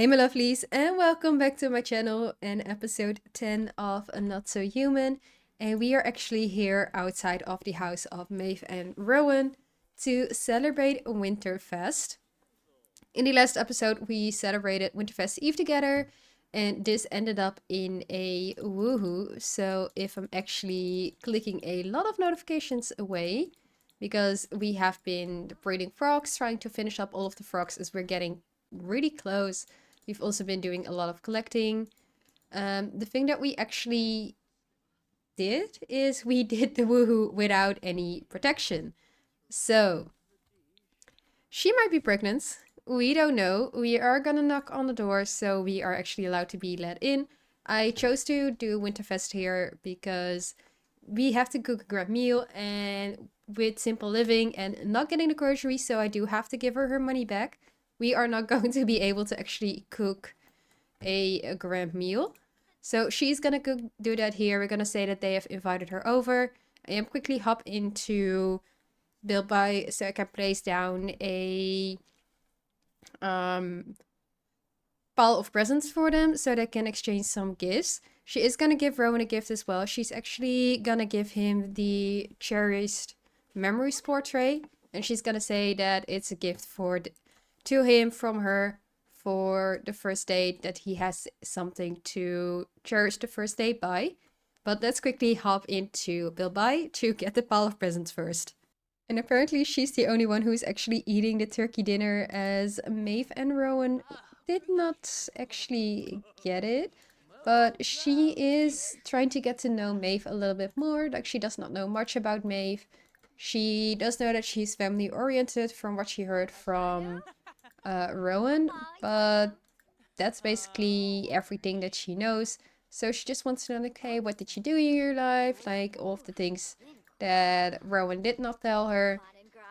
Hey my lovelies, and welcome back to my channel and episode 10 of A Not So Human. And we are actually here outside of the house of Maeve and Rowan to celebrate Winterfest. In the last episode we celebrated Winterfest Eve together, and this ended up in a woohoo. So if I'm actually clicking a lot of notifications away, because we have been breeding frogs, trying to finish up all of the frogs as we're getting really close. We've also been doing a lot of collecting. The thing that we actually did is we did the woohoo without any protection. So she might be pregnant. We don't know. We are gonna knock on the door, so we are actually allowed to be let in. I chose to do Winterfest here because we have to cook a grand meal, and with simple living and not getting the groceries, so I do have to give her money back. We are not going to be able to actually cook a grand meal. So she's gonna do that here. We're gonna say that they have invited her over. I am quickly hop into Build By so I can place down a um pile of presents for them so they can exchange some gifts. She is gonna give Rowan a gift as well. She's actually gonna give him the cherished memories portrait, and she's gonna say that it's a gift to him from her for the first date, that he has something to cherish the first date by. But let's quickly hop into Build By to get the pile of presents first. And apparently she's the only one who's actually eating the turkey dinner, as Maeve and Rowan did not actually get it. But she is trying to get to know Maeve a little bit more. Like, she does not know much about Maeve. She does know that she's family oriented from what she heard from Rowan, but that's basically everything that she knows. So she just wants to know, like, hey, what did you do in your life? Like, all of the things that Rowan did not tell her.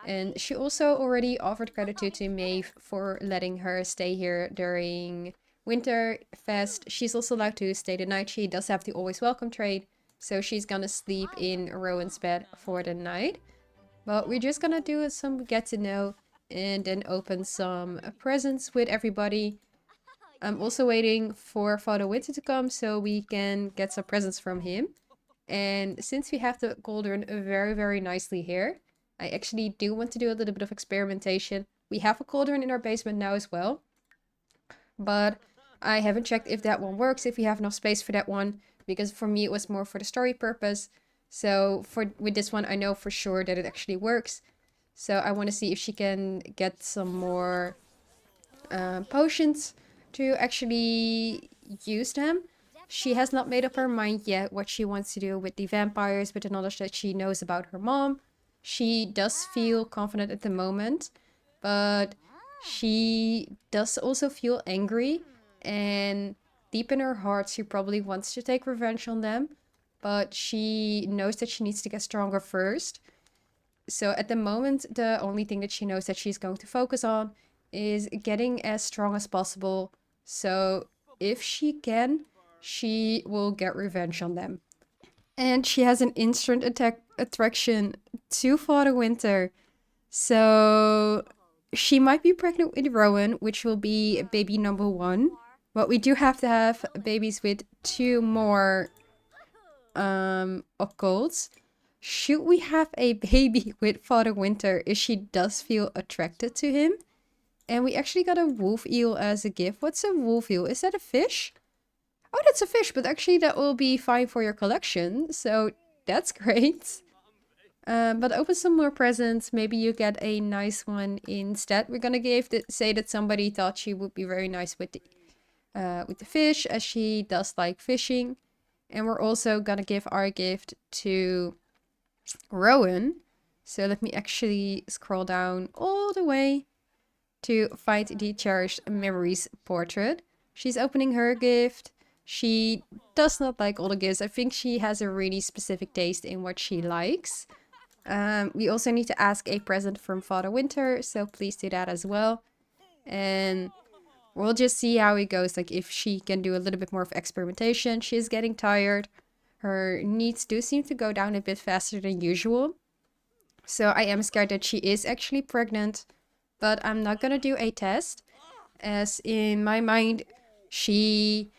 And she also already offered gratitude to Maeve for letting her stay here during Winterfest. She's also allowed to stay the night. She does have the always welcome trait, so she's gonna sleep in Rowan's bed for the night. But we're just gonna do some get to know and then open some presents with everybody. I'm also waiting for Father Winter to come so we can get some presents from him. And since we have the cauldron very, very nicely here, I actually do want to do a little bit of experimentation. We have a cauldron in our basement now as well, but I haven't checked if that one works, if we have enough space for that one, because for me it was more for the story purpose. So with this one, I know for sure that it actually works. So I want to see if she can get some more potions to actually use them. She has not made up her mind yet what she wants to do with the vampires, with the knowledge that she knows about her mom. She does feel confident at the moment, but she does also feel angry, and deep in her heart she probably wants to take revenge on them, but she knows that she needs to get stronger first. So at the moment, the only thing that she knows that she's going to focus on is getting as strong as possible. So if she can, she will get revenge on them. And she has an instant attraction to Father Winter. So she might be pregnant with Rowan, which will be baby number 1. But we do have to have babies with 2 more occults. Should we have a baby with Father Winter if she does feel attracted to him? And we actually got a wolf eel as a gift. What's a wolf eel? Is that a fish? Oh, that's a fish, but actually that will be fine for your collection. So that's great. But open some more presents. Maybe you get a nice one instead. We're gonna say that somebody thought she would be very nice with the fish, as she does like fishing. And we're also gonna give our gift to Rowan. So let me actually scroll down all the way to find the cherished memories portrait. She's opening her gift. She does not like all the gifts. I think she has a really specific taste in what she likes. We also need to ask a present from Father Winter, so please do that as well. And we'll just see how it goes, like if she can do a little bit more of experimentation. She's getting tired. Her needs do seem to go down a bit faster than usual. So I am scared that she is actually pregnant, but I'm not gonna do a test. as in my mind, she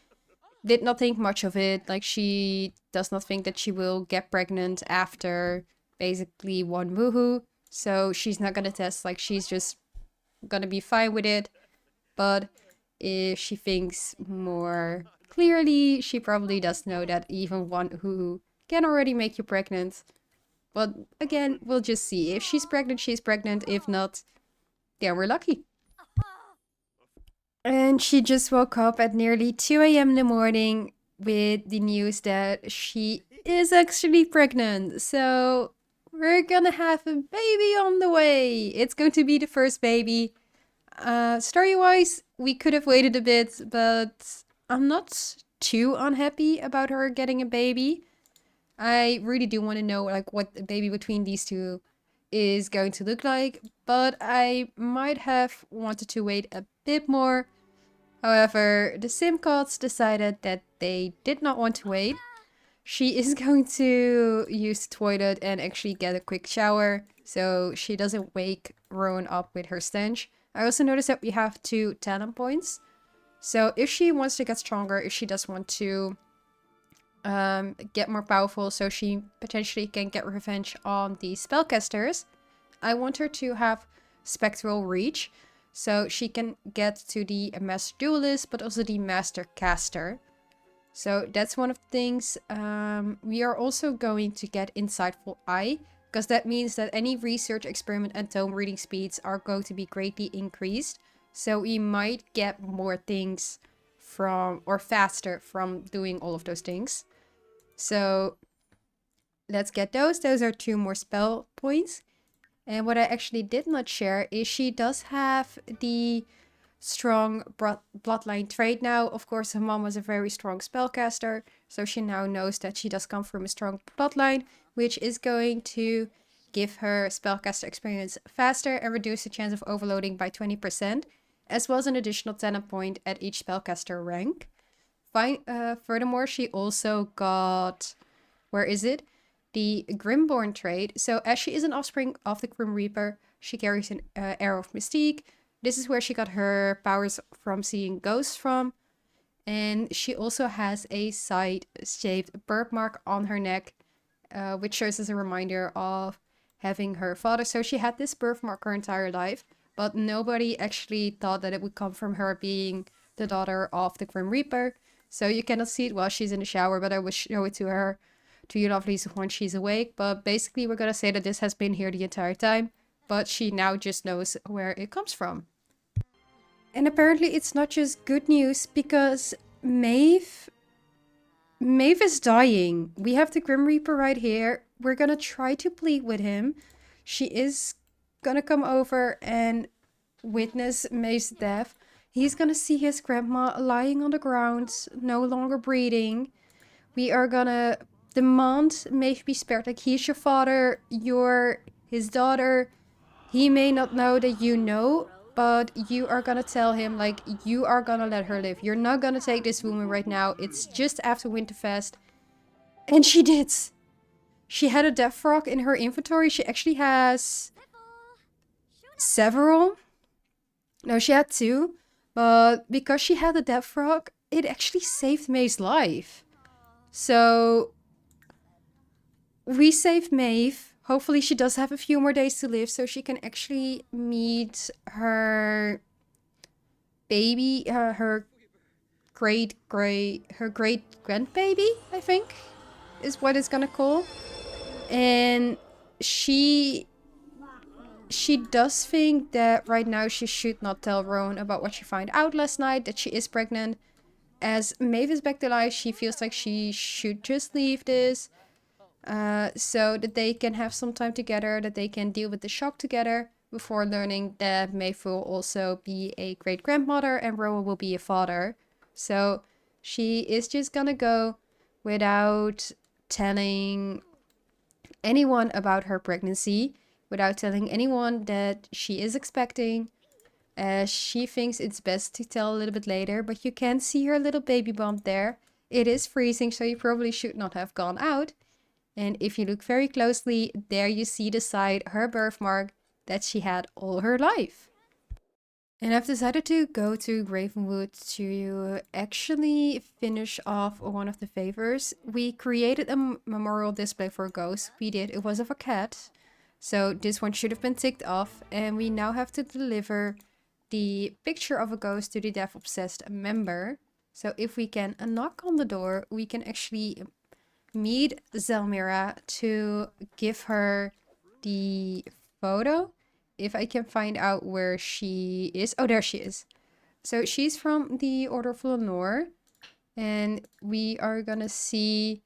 did not think much of it. Like, she does not think that she will get pregnant after basically one woohoo. So she's not gonna test, like, she's just gonna be fine with it. But if she thinks more clearly, she probably does know that even one woohoo can already make you pregnant. But again, we'll just see. If she's pregnant, she's pregnant. If not, then we're lucky. And she just woke up at nearly 2 a.m. in the morning with the news that she is actually pregnant. So we're gonna have a baby on the way. It's going to be the first baby. Story-wise, we could have waited a bit, but I'm not too unhappy about her getting a baby. I really do want to know like what the baby between these two is going to look like, but I might have wanted to wait a bit more. However, the Simcots decided that they did not want to wait. She is going to use the toilet and actually get a quick shower so she doesn't wake Rowan up with her stench. I also noticed that we have 2 talent points. So if she wants to get stronger, if she does want to get more powerful so she potentially can get revenge on the spellcasters, I want her to have spectral reach so she can get to the master duelist but also the master caster. So that's one of the things. We are also going to get insightful eye, because that means that any research, experiment and tome reading speeds are going to be greatly increased. So we might get more things from, or faster from doing all of those things. So let's get those. Those are 2 more spell points. And what I actually did not share is she does have the strong bloodline trait now. Of course, her mom was a very strong spellcaster, so she now knows that she does come from a strong bloodline, which is going to give her spellcaster experience faster and reduce the chance of overloading by 20%, as well as an additional talent point at each spellcaster rank. Furthermore, she also got, where is it? The Grimborn trait. So as she is an offspring of the Grim Reaper, she carries an air of mystique. This is where she got her powers from seeing ghosts from. And she also has a side-shaped birthmark on her neck, which serves as a reminder of having her father. So she had this birthmark her entire life, but nobody actually thought that it would come from her being the daughter of the Grim Reaper. So you cannot see it while she's in the shower, but I will show it to her, to you lovelies, when she's awake. But basically we're gonna say that this has been here the entire time, but she now just knows where it comes from. And apparently it's not just good news, because Maeve is dying. We have the Grim Reaper right here. We're gonna try to plead with him. She is gonna come over and witness Maeve's death. He's gonna see his grandma lying on the ground, no longer breathing. We are gonna demand Maeve be spared. Like, he's your father, you're his daughter. He may not know that you know, but you are gonna tell him, like, you are gonna let her live. You're not gonna take this woman right now. It's just after Winterfest. And she did. She had a death frog in her inventory. She actually has several. No, she had 2. But because she had a death frog, it actually saved Maeve's life. So we saved Maeve. Hopefully she does have a few more days to live so she can actually meet her baby, her great grandbaby, I think, is what it's gonna call. And she does think that right now she should not tell Rowan about what she found out last night, that she is pregnant. As Maeve is back to life, she feels like she should just leave this, so that they can have some time together, that they can deal with the shock together, before learning that Maeve will also be a great-grandmother and Rowan will be a father. So she is just gonna go without telling anyone about her pregnancy, without telling anyone that she is expecting, as she thinks it's best to tell a little bit later. But you can see her little baby bump there. It is freezing, so you probably should not have gone out. And if you look very closely, there you see the side, her birthmark, that she had all her life. And I've decided to go to Gravenwood to actually finish off one of the favors. We created a memorial display for a ghost. We did. It was of a cat. So this one should have been ticked off. And we now have to deliver the picture of a ghost to the Death Obsessed member. So if we can knock on the door, we can actually meet Zelmira to give her the photo. If I can find out where she is. Oh, there she is. So she's from the Order of Lenore. And we are gonna see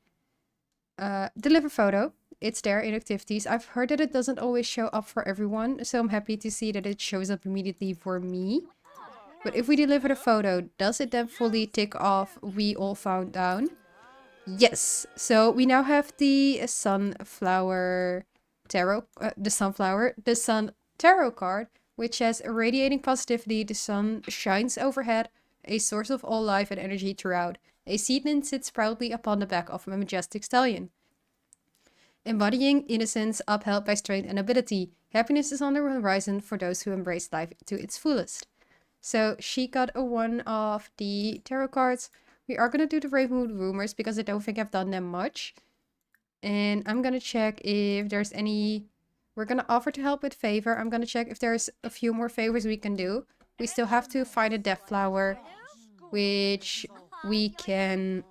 deliver photo. It's there in activities. I've heard that it doesn't always show up for everyone. So I'm happy to see that it shows up immediately for me. But if we deliver the photo, does it then fully tick off we all found down? Yes. So we now have the sunflower tarot, the sun tarot card, which has radiating positivity. The sun shines overhead, a source of all life and energy throughout. A seedling sits proudly upon the back of a majestic stallion, embodying innocence upheld by strength and ability. Happiness is on the horizon for those who embrace life to its fullest. So she got a one of the tarot cards. We are going to do the Ravenwood rumors because I don't think I've done them much. And I'm going to check if there's any... We're going to offer to help with favor. I'm going to check if there's a few more favors we can do. We still have to find a death flower, which we can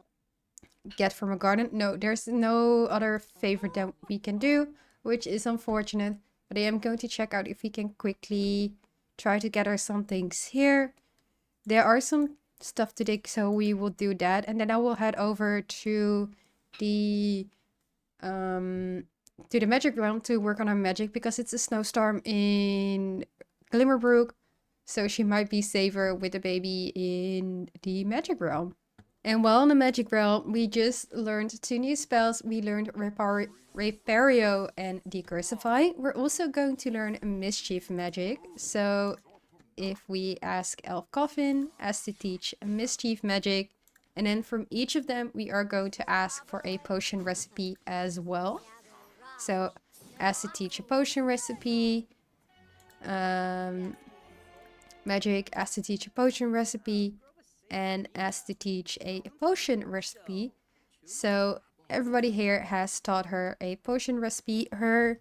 get from a garden. No, there's no other favor that we can do, which is unfortunate. But I am going to check out if we can quickly try to gather some things here. There are some stuff to dig, so we will do that. And then I will head over to the magic realm to work on her magic because it's a snowstorm in Glimmerbrook. So she might be safer with the baby in the magic realm. And while in the magic realm, we just learned 2 new spells. We learned Repario and Decursify. We're also going to learn Mischief Magic. So if we ask Elf Coffin as to teach Mischief Magic, and then from each of them, we are going to ask for a potion recipe as well. So ask to teach a potion recipe, Magic asked to teach a potion recipe, and asked to teach a potion recipe. So everybody here has taught her a potion recipe. Her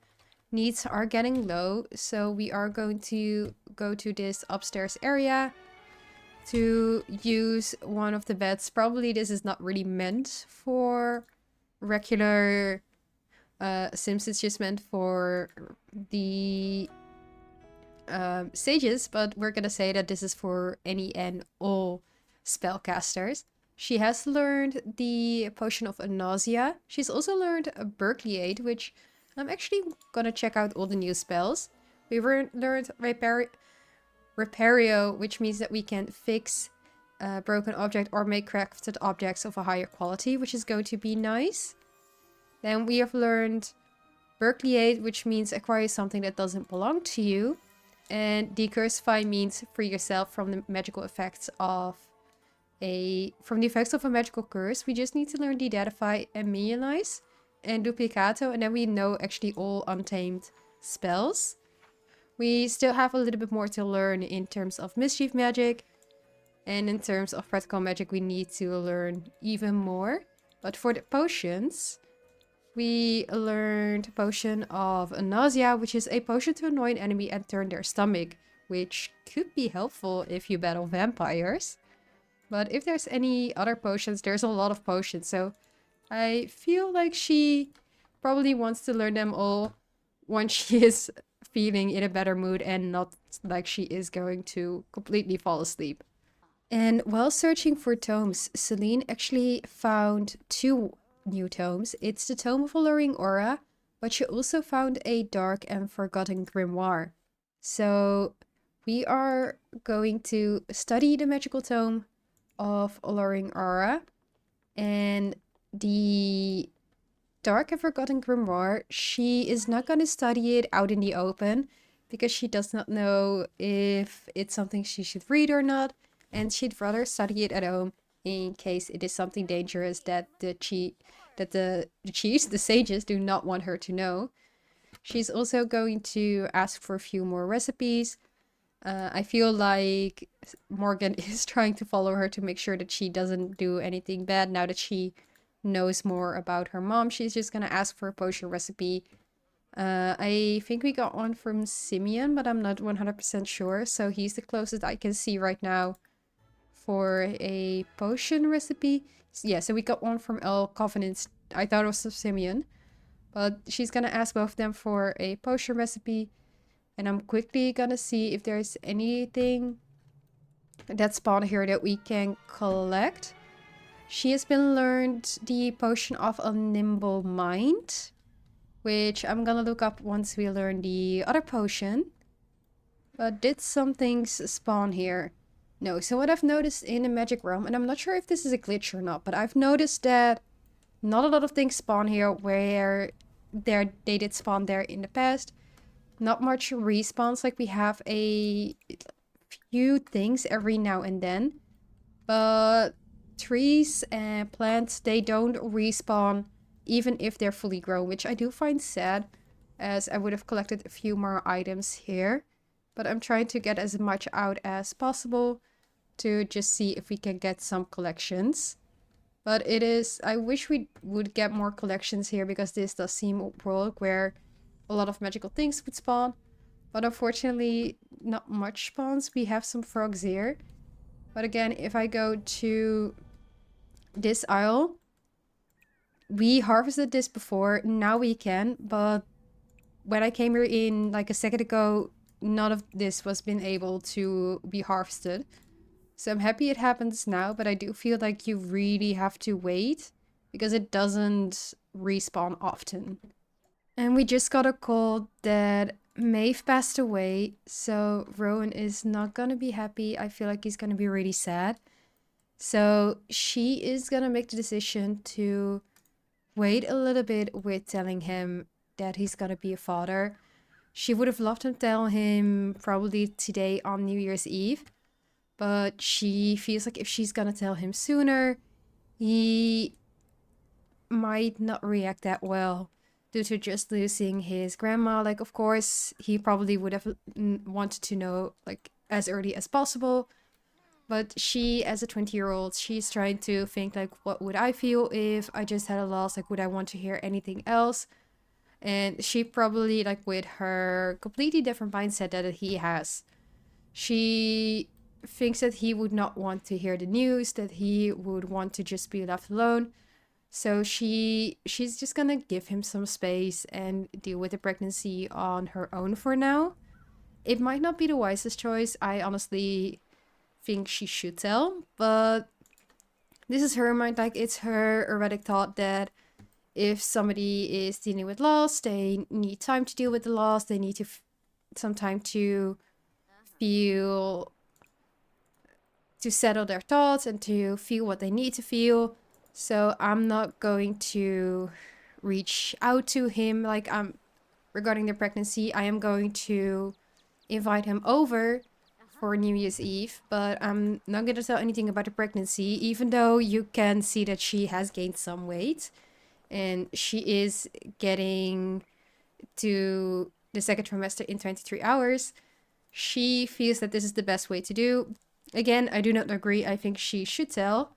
needs are getting low, so we are going to go to this upstairs area to use one of the beds. Probably this is not really meant for regular Sims, it's just meant for the sages, but we're gonna say that this is for any and all spellcasters. She has learned the Potion of Nausea. She's also learned a Berkeley, which I'm actually gonna check out all the new spells. We learned Repario, which means that we can fix a broken object or make crafted objects of a higher quality, which is going to be nice. Then we have learned Berkeley, which means acquire something that doesn't belong to you. And Decursify means free yourself from the magical effects of a magical curse. We just need to learn Dededify and Minionize and Duplicato, and then we know actually all untamed spells. We still have a little bit more to learn in terms of mischief magic, and in terms of practical magic we need to learn even more. But for the potions, we learned Potion of Nausea, which is a potion to annoy an enemy and turn their stomach, which could be helpful if you battle vampires. But if there's any other potions, there's a lot of potions, so I feel like she probably wants to learn them all once she is feeling in a better mood and not like she is going to completely fall asleep. And while searching for tomes, Selene actually found 2 new tomes. It's the Tome of Alluring Aura, but she also found a dark and forgotten grimoire. So we are going to study the magical tome of Alluring Aura, and the dark and forgotten grimoire, she is not going to study it out in the open because she does not know if it's something she should read or not, and she'd rather study it at home in case it is something dangerous that the sages do not want her to know. She's also going to ask for a few more recipes. I feel like Morgan is trying to follow her to make sure that she doesn't do anything bad. Now that she knows more about her mom, she's just gonna ask for a potion recipe. I think we got one from Simeon, but I'm not 100% sure. So he's the closest I can see right now for a potion recipe. Yeah, so we got one from El Covenant. I thought it was Simeon. But she's gonna ask both of them for a potion recipe. And I'm quickly gonna see if there's anything that spawned here that we can collect. She has been learned the potion of a nimble mind, which I'm gonna look up once we learn the other potion. But did some things spawn here? No. So what I've noticed in the magic realm, and I'm not sure if this is a glitch or not, but I've noticed that not a lot of things spawn here where they did spawn there in the past. Not much respawns, like we have a few things every now and then. But trees and plants, they don't respawn even if they're fully grown, which I do find sad, as I would have collected a few more items here. But I'm trying to get as much out as possible to just see if we can get some collections. But it is, I wish we would get more collections here, because this does seem a world where a lot of magical things would spawn. But unfortunately, not much spawns. We have some frogs here. But again, if I go to this aisle, we harvested this before. Now we can. But when I came here in like a second ago, none of this was been able to be harvested. So I'm happy it happens now, but I do feel like you really have to wait because it doesn't respawn often. And we just got a call that Maeve passed away, so Rowan is not gonna be happy. I feel like he's gonna be really sad. So she is gonna make the decision to wait a little bit with telling him that he's gonna be a father. She would have loved to tell him probably today on New Year's Eve, but she feels like if she's gonna tell him sooner, he might not react that well due to just losing his grandma. Like, of course, he probably would have wanted to know, like, as early as possible. But she, as a 20-year-old, she's trying to think, like, what would I feel if I just had a loss? Like, would I want to hear anything else? And she probably, like, with her completely different mindset that he has, she thinks that he would not want to hear the news, that he would want to just be left alone. So she's just gonna give him some space and deal with the pregnancy on her own for now. It might not be the wisest choice. I honestly think she should tell, but this is her mind. Like, it's her erratic thought that if somebody is dealing with loss, they need time to deal with the loss. They need to some time to feel, to settle their thoughts and to feel what they need to feel. So I'm not going to reach out to him like regarding the pregnancy. I am going to invite him over for New Year's Eve, but I'm not going to tell anything about the pregnancy, even though you can see that she has gained some weight and she is getting to the second trimester in 23 hours. She feels that this is the best way to do. Again, I do not agree. I think she should tell,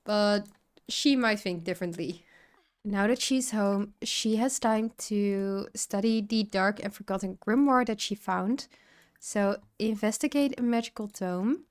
but she might think differently. Now that she's home, she has time to study the dark and forgotten grimoire that she found. So, investigate a magical tome.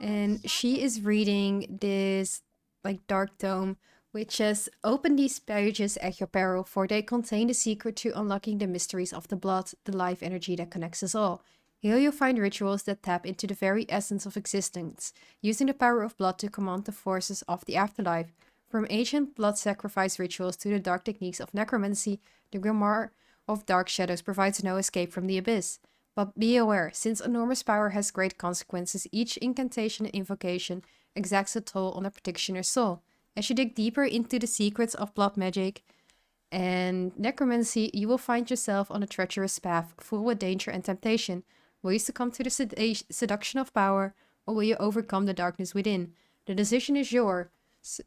And she is reading this like dark tome, which says, "Open these pages at your peril, for they contain the secret to unlocking the mysteries of the blood, the life energy that connects us all. Here you'll find rituals that tap into the very essence of existence, using the power of blood to command the forces of the afterlife. From ancient blood sacrifice rituals to the dark techniques of necromancy, the Grimoire of Dark Shadows provides no escape from the abyss. But be aware, since enormous power has great consequences, each incantation and invocation exacts a toll on a practitioner's soul. As you dig deeper into the secrets of blood magic and necromancy, you will find yourself on a treacherous path, full with danger and temptation. Will you succumb to the seduction of power, or will you overcome the darkness within? The decision is yours,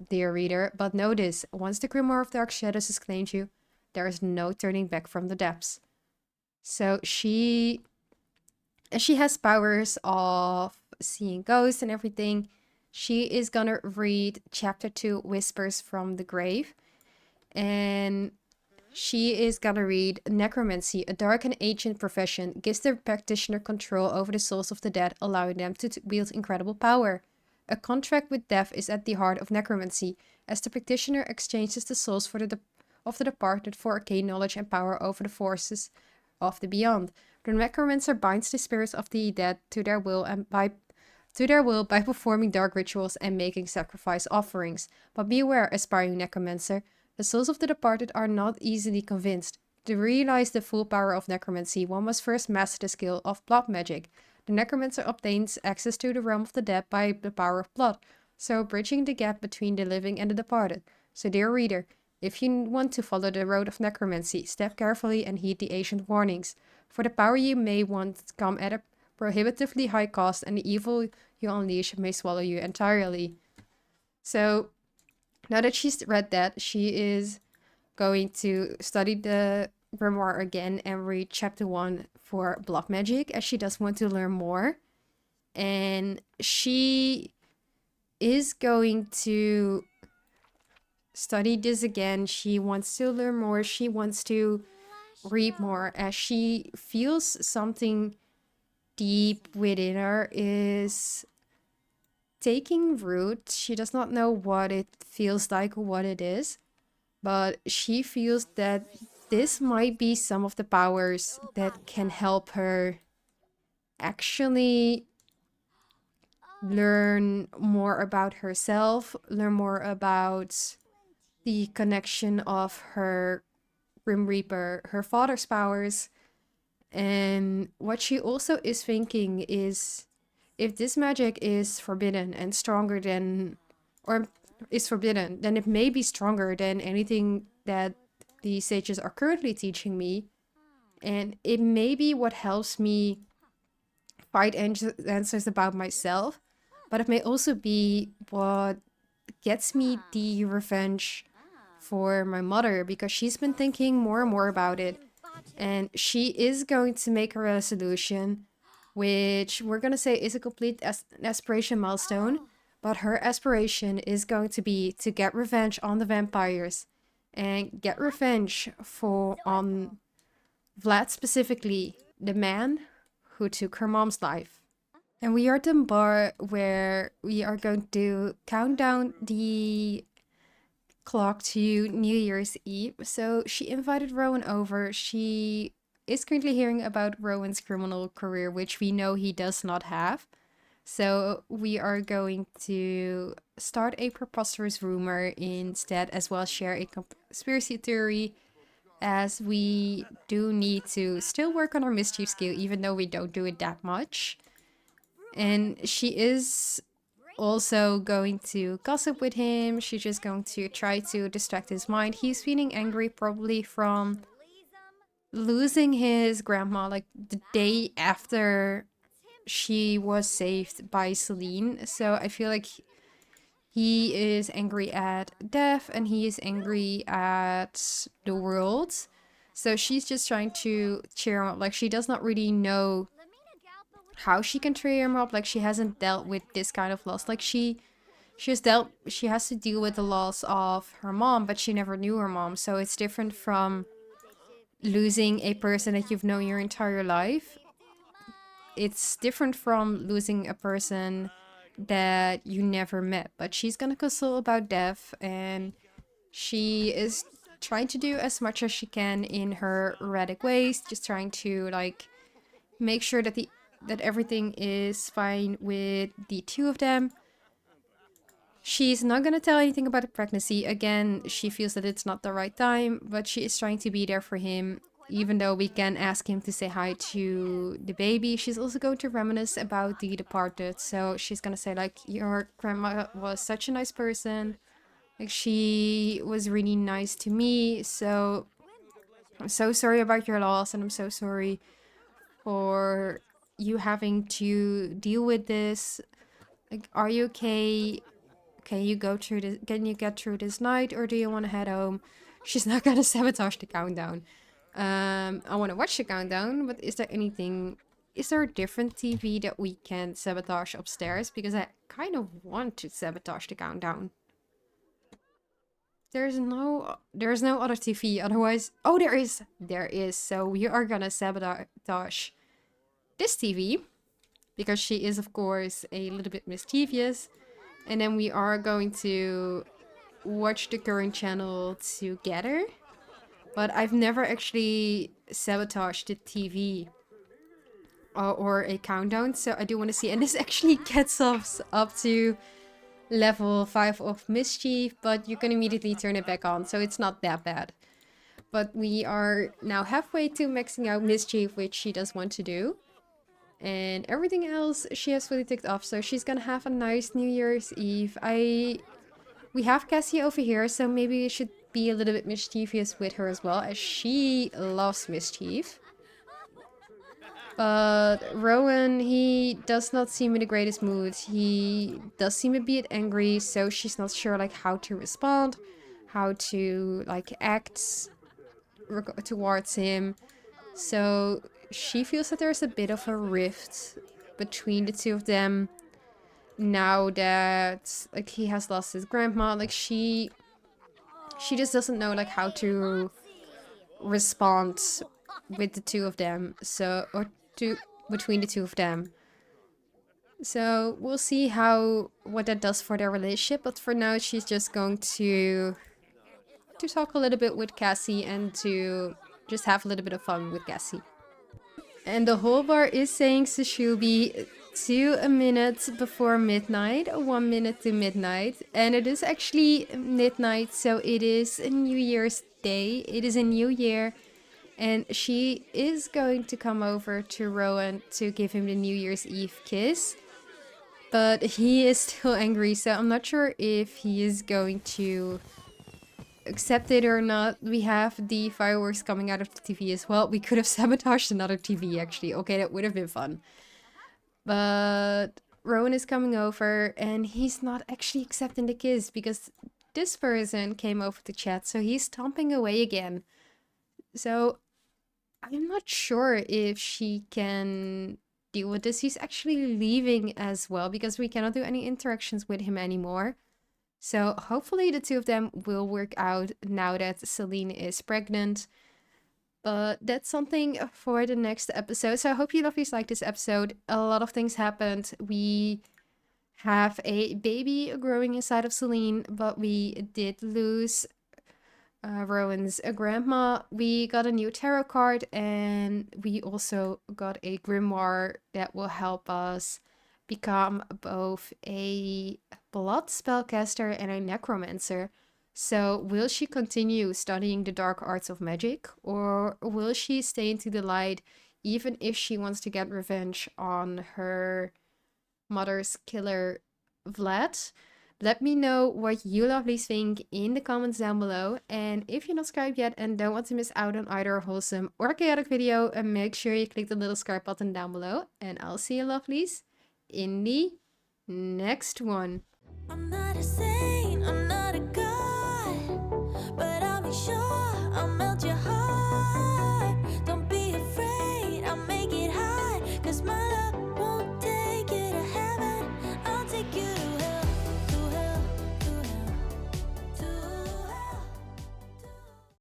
dear reader, but know this, once the Grimoire of Dark Shadows has claimed you, there is no turning back from the depths." So she And she has powers of seeing ghosts and everything. She is gonna read chapter 2, Whispers from the Grave. And she is gonna read Necromancy, a dark and ancient profession, gives the practitioner control over the souls of the dead, allowing them to wield incredible power. A contract with death is at the heart of necromancy, as the practitioner exchanges the souls of the departed for arcane knowledge and power over the forces of the beyond. The necromancer binds the spirits of the dead to their will by performing dark rituals and making sacrifice offerings. But beware, aspiring necromancer, the souls of the departed are not easily convinced. To realize the full power of necromancy, one must first master the skill of blood magic. The necromancer obtains access to the realm of the dead by the power of blood, so bridging the gap between the living and the departed. So, dear reader, if you want to follow the road of necromancy, step carefully and heed the ancient warnings. For the power you may want come at a prohibitively high cost, and the evil you unleash may swallow you entirely. So, now that she's read that, she is going to study the grimoire again and read chapter 1 for blood magic, as she does want to learn more. And she is going to study this again. She wants to learn more. She wants to read more, as she feels something deep within her is taking root. She does not know what it feels like or what it is, but she feels that this might be some of the powers that can help her actually learn more about herself, learn more about the connection of her Grim Reaper, her father's powers. And what she also is thinking is, if this magic is forbidden and stronger than, or is forbidden, then it may be stronger than anything that the sages are currently teaching me. And it may be what helps me find answers about myself, but it may also be what gets me the revenge for my mother, because she's been thinking more and more about it. And she is going to make a resolution, which we're going to say is a complete aspiration milestone. But her aspiration is going to be to get revenge on the vampires and get revenge on Vlad, specifically the man who took her mom's life. And we are at the bar where we are going to count down the clock to New Year's Eve. So she invited Rowan over. She is currently hearing about Rowan's criminal career, which we know he does not have. So we are going to start a preposterous rumor instead, as well as share a conspiracy theory, as we do need to still work on our mischief skill, even though we don't do it that much. And she is also going to gossip with him. She's just going to try to distract his mind. He's feeling angry, probably from losing his grandma like the day after she was saved by Selene. So I feel like he is angry at death and he is angry at the world. So she's just trying to cheer him up. Like, she does not really know how she can cheer him up. Like, she hasn't dealt with this kind of loss. Like, she has to deal with the loss of her mom, but she never knew her mom. So it's different from losing a person that you've known your entire life. It's different from losing a person that you never met. But she's gonna console about death, and she is trying to do as much as she can in her erratic ways, just trying to like make sure that everything is fine with the two of them. She's not gonna tell anything about the pregnancy. Again, she feels that it's not the right time, but she is trying to be there for him, even though we can ask him to say hi to the baby. She's also going to reminisce about the departed. So she's gonna say, like, your grandma was such a nice person. Like, she was really nice to me. So I'm so sorry about your loss, and I'm so sorry for you having to deal with this. Like, are you okay? Can you go through this? Can you get through this night, or do you want to head home? She's not gonna sabotage the countdown. I want to watch the countdown, but is there anything is there a different TV that we can sabotage upstairs? Because I kind of want to sabotage the countdown. There's no other TV. Otherwise, oh, there is. There is. So we are gonna sabotage this TV because she is, of course, a little bit mischievous. And then we are going to watch the current channel together. But I've never actually sabotaged the TV or a countdown, so I do want to see. And this actually gets us up to level 5 of mischief, but you can immediately turn it back on, so it's not that bad. But we are now halfway to maxing out mischief, which she does want to do. And everything else she has fully ticked off, so she's gonna have a nice New Year's Eve. We have Cassie over here, so maybe we should be a little bit mischievous with her as well, as she loves mischief. But Rowan, he does not seem in the greatest mood. He does seem a bit angry, so she's not sure like how to respond, how to like act towards him. So she feels that there's a bit of a rift between the two of them now that like he has lost his grandma. Like she just doesn't know like how to respond with the two of them. So between the two of them. So we'll see what that does for their relationship. But for now, she's just going to talk a little bit with Cassie and to just have a little bit of fun with Cassie. And the whole bar is saying Sashubi 2 minutes before midnight, 1 minute to midnight. And it is actually midnight, so it is a New Year's Day. It is a new year. And she is going to come over to Rowan to give him the New Year's Eve kiss. But he is still angry, so I'm not sure if he is going to accept it or not. We have the fireworks coming out of the TV as well. We could have sabotaged another TV, actually. Okay, that would have been fun. But Rowan is coming over, and he's not actually accepting the kiss because this person came over to chat, so he's stomping away again. So I'm not sure if she can deal with this. He's actually leaving as well because we cannot do any interactions with him anymore. So hopefully the two of them will work out now that Selene is pregnant. But that's something for the next episode. So I hope you lovelies like this episode. A lot of things happened. We have a baby growing inside of Selene, but we did lose Rowan's grandma. We got a new tarot card, and we also got a grimoire that will help us become both a blood spellcaster and a necromancer. So will she continue studying the dark arts of magic, or will she stay into the light even if she wants to get revenge on her mother's killer, Vlad? Let me know what you lovelies think in the comments down below. And if you're not subscribed yet and don't want to miss out on either a wholesome or chaotic video, make sure you click the little subscribe button down below. And I'll see you lovelies in the next one. I'm not a saint,